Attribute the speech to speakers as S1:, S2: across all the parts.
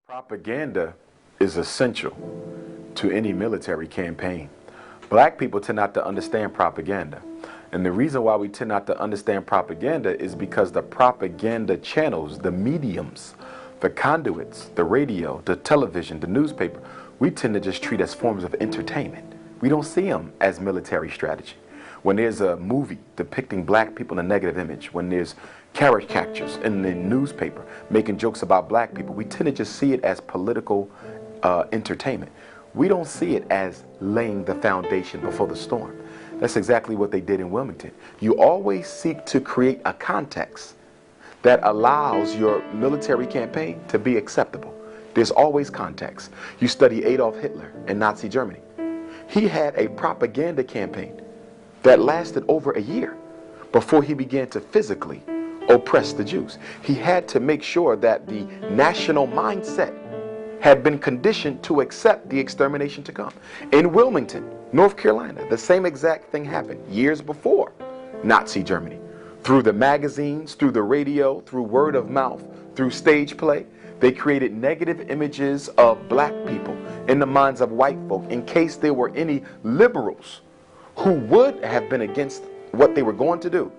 S1: Propaganda is essential to any military campaign. Black people tend not to understand propaganda. And the reason why we tend not to understand propaganda is because the propaganda channels, the mediums, the conduits, the radio, the television, the newspaper, we tend to just treat as forms of entertainment. We don't see them as military strategy. When there's a movie depicting black people in a negative image, when there's caricatures in the newspaper making jokes about black people, we tend to just see it as political entertainment. We don't see it as laying the foundation before the storm. That's exactly what they did in Wilmington. You always seek to create a context that allows your military campaign to be acceptable. There's always context. You study Adolf Hitler in Nazi Germany. He had a propaganda campaign that lasted over a year before he began to physically oppress the Jews. He had to make sure that the national mindset had been conditioned to accept the extermination to come. In Wilmington, North Carolina, the same exact thing happened years before Nazi Germany. Through the magazines, through the radio, through word of mouth, through stage play, they created negative images of black people in the minds of white folk in case there were any liberals who would have been against what they were going to do.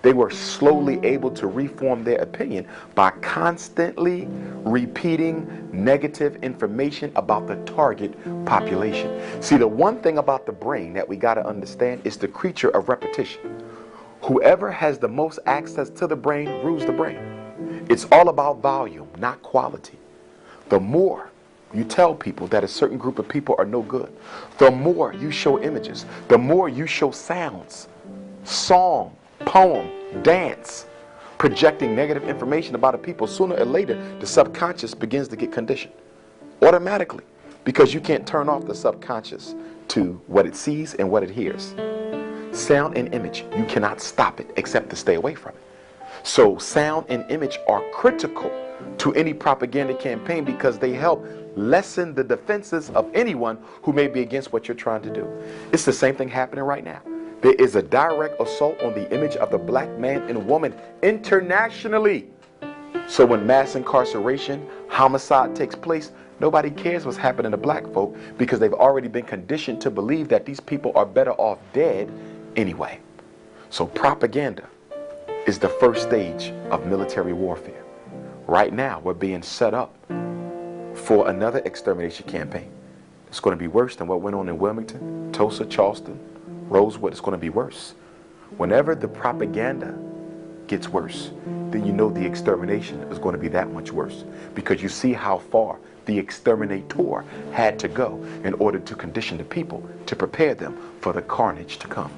S1: They were slowly able to reform their opinion by constantly repeating negative information about the target population. See, the one thing about the brain that we got to understand is the creature of repetition. Whoever has the most access to the brain rules the brain. It's all about volume, not quality. The more you tell people that a certain group of people are no good, the more you show images, the more you show sounds, song, poem, dance, projecting negative information about a people, sooner or later the subconscious begins to get conditioned automatically, because you can't turn off the subconscious to what it sees and what it hears. Sound and image, you cannot stop it except to stay away from it. So sound and image are critical to any propaganda campaign because they help lessen the defenses of anyone who may be against what you're trying to do. It's the same thing happening right now. There is a direct assault on the image of the black man and woman internationally. So when mass incarceration, homicide takes place, nobody cares what's happening to black folk because they've already been conditioned to believe that these people are better off dead anyway. So propaganda is the first stage of military warfare. Right now, we're being set up for another extermination campaign. It's going to be worse than what went on in Wilmington, Tulsa, Charleston, Rosewood. It's going to be worse. Whenever the propaganda gets worse, then you know the extermination is going to be that much worse, because you see how far the exterminator had to go in order to condition the people to prepare them for the carnage to come.